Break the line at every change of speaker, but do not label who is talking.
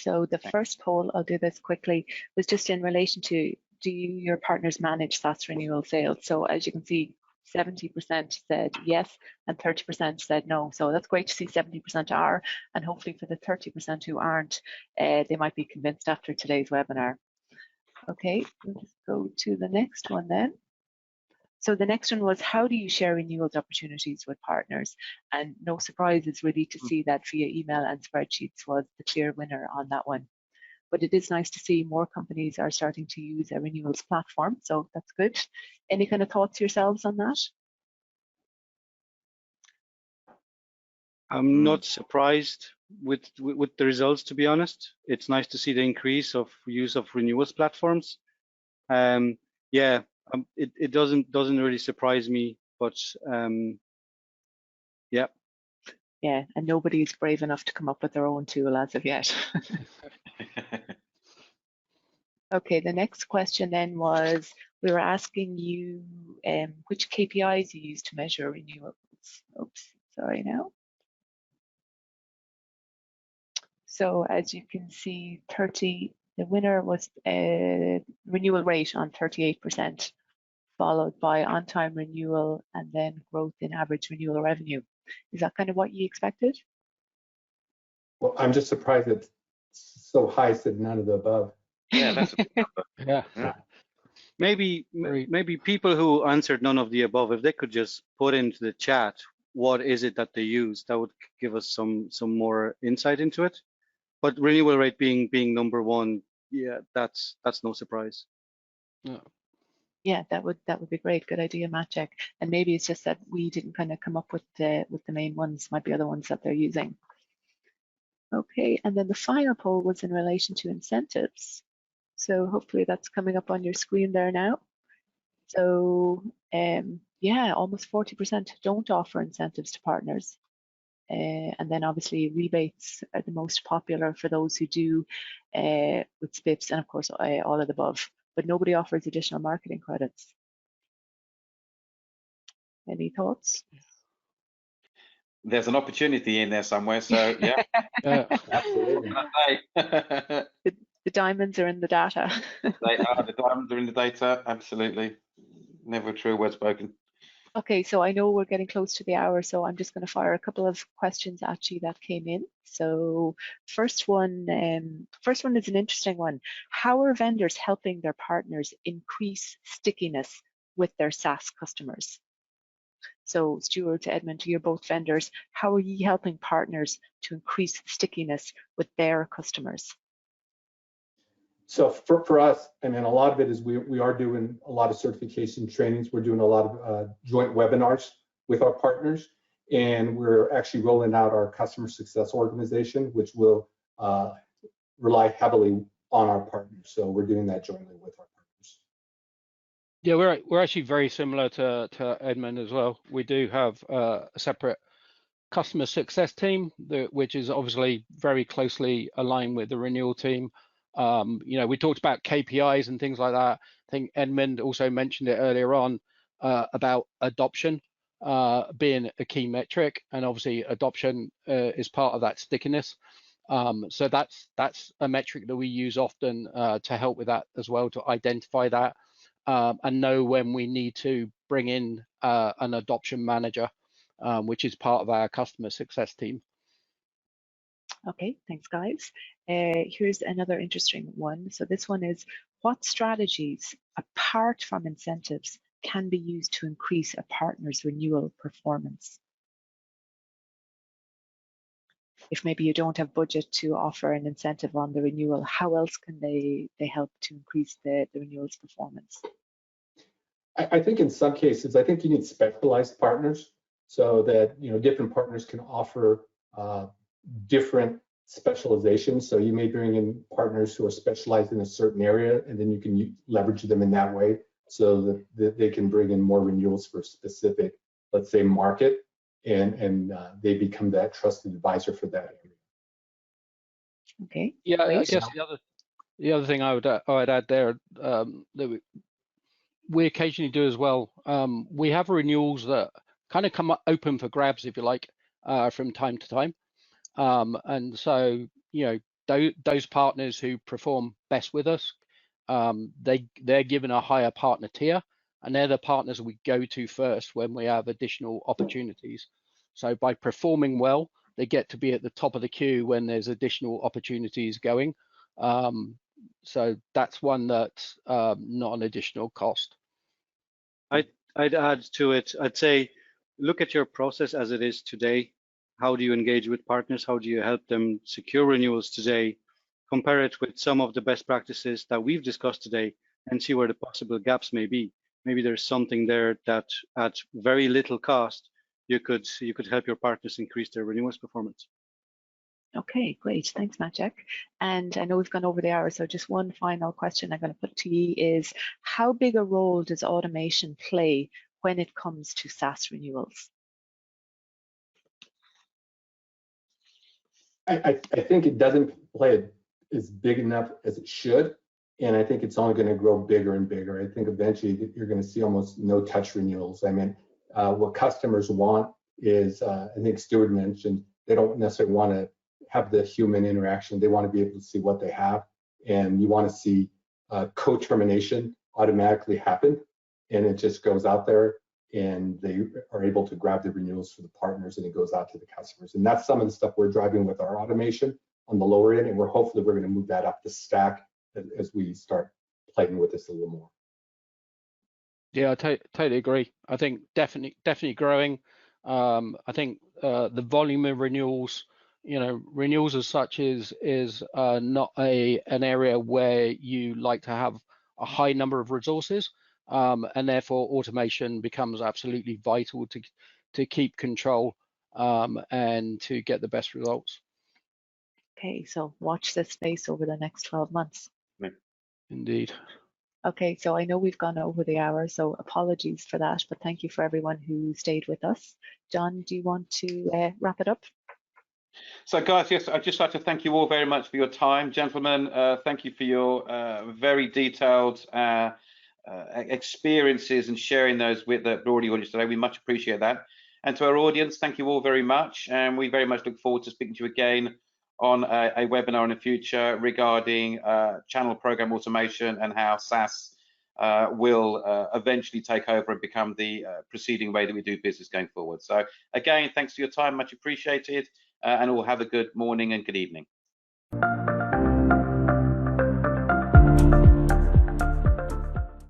So the first poll, I'll do this quickly, was just in relation to, do your partners manage SaaS renewal sales? So as you can see, 70% said yes and 30% said no. So that's great to see 70% are, and hopefully for the 30% who aren't, they might be convinced after today's webinar. Okay, we'll just go to the next one then. So the next one was, how do you share renewals opportunities with partners? And no surprises really to see that via email and spreadsheets was the clear winner on that one. But it is nice to see more companies are starting to use a renewals platform, so that's good. Any kind of thoughts yourselves on that?
I'm not surprised with the results, to be honest. It's nice to see the increase of use of renewals platforms. Yeah, it doesn't really surprise me, but yeah.
Yeah, and nobody's brave enough to come up with their own tool as of yet. Okay, the next question then was, we were asking you which KPIs you use to measure renewals. Oops, sorry now. So as you can see, the winner was a renewal rate on 38%, followed by on-time renewal and then growth in average renewal revenue. Is that kind of what you expected?
Well, I'm just surprised it's so high, said none of the above.
Yeah, that's a big number.
Yeah. Maybe people who answered none of the above, if they could just put into the chat what is it that they use, that would give us some more insight into it. But renewal rate being number one, yeah, that's no surprise.
Yeah, that would be great. Good idea, Maciej. And maybe it's just that we didn't kind of come up with the main ones. Might be other ones that they're using. Okay, and then the final poll was in relation to incentives. So hopefully that's coming up on your screen there now. So yeah, almost 40% don't offer incentives to partners. And then obviously rebates are the most popular for those who do with SPIFs, and of course all of the above, but nobody offers additional marketing credits. Any thoughts?
There's an opportunity in there somewhere, so yeah.
Absolutely.
The diamonds are in the data.
They are, the diamonds are in the data, absolutely. Never a true word spoken.
Okay, so I know we're getting close to the hour, so I'm just going to fire a couple of questions at you that came in. So first one is an interesting one. How are vendors helping their partners increase stickiness with their SaaS customers? So Stuart, Edmund, you're both vendors. How are you helping partners to increase stickiness with their customers?
So for us, I mean, a lot of it is we are doing a lot of certification trainings. We're doing a lot of joint webinars with our partners, and we're actually rolling out our customer success organization, which will rely heavily on our partners. So we're doing that jointly with our partners.
Yeah, we're actually very similar to Edmund as well. We do have a separate customer success team, which is obviously very closely aligned with the renewal team. You know, we talked about KPIs and things like that. I think Edmund also mentioned it earlier on about adoption being a key metric, and obviously adoption is part of that stickiness. So that's a metric that we use often to help with that as well, to identify that and know when we need to bring in an adoption manager, which is part of our customer success team.
Okay, thanks guys. Here's another interesting one. So this one is, what strategies apart from incentives can be used to increase a partner's renewal performance? If maybe you don't have budget to offer an incentive on the renewal, how else can they help to increase the renewal's performance?
I think in some cases, I think you need specialized partners so that, you know, different partners can offer different specializations. So you may bring in partners who are specialized in a certain area, and then you can leverage them in that way so that they can bring in more renewals for a specific, let's say, market, and they become that trusted advisor for that area.
Okay.
Yeah,
great.
I guess the other thing I'd add there that we occasionally do as well. We have renewals that kind of come open for grabs, if you like, from time to time. And so, you know, those partners who perform best with us, they're given a higher partner tier, and they're the partners we go to first when we have additional opportunities. So by performing well, they get to be at the top of the queue when there's additional opportunities going. So that's one that's not an additional cost.
I'd add to it. I'd say, look at your process as it is today. How do you engage with partners? How do you help them secure renewals today? Compare it with some of the best practices that we've discussed today and see where the possible gaps may be. Maybe there's something there that at very little cost, you could help your partners increase their renewals performance.
Okay, great. Thanks, Maciej. And I know we've gone over the hour, so just one final question I'm going to put to you is, how big a role does automation play when it comes to SaaS renewals?
I think it doesn't play as big enough as it should, and I think it's only going to grow bigger and bigger. I think eventually you're going to see almost no touch renewals. I mean, what customers want is, I think Stuart mentioned, they don't necessarily want to have the human interaction. They want to be able to see what they have, and you want to see co-termination automatically happen, and it just goes out there, and they are able to grab the renewals for the partners, and it goes out to the customers. And that's some of the stuff we're driving with our automation on the lower end, and hopefully we're going to move that up the stack as we start playing with this a little more.
Yeah, I totally agree. I think definitely growing. I think the volume of renewals, renewals as such is not an area where you like to have a high number of resources, and therefore automation becomes absolutely vital to keep control and to get the best results.
Okay, so watch this space over the next 12 months.
Indeed.
Okay, so I know we've gone over the hour, so apologies for that, but thank you for everyone who stayed with us. John, do you want to wrap it up?
So guys, yes, I'd just like to thank you all very much for your time. Gentlemen, thank you for your very detailed experiences and sharing those with the broader audience today. We much appreciate that. And to our audience, thank you all very much. And we very much look forward to speaking to you again on a webinar in the future regarding channel program automation and how SaaS will eventually take over and become the preceding way that we do business going forward. So again, thanks for your time, much appreciated, and all have a good morning and good evening.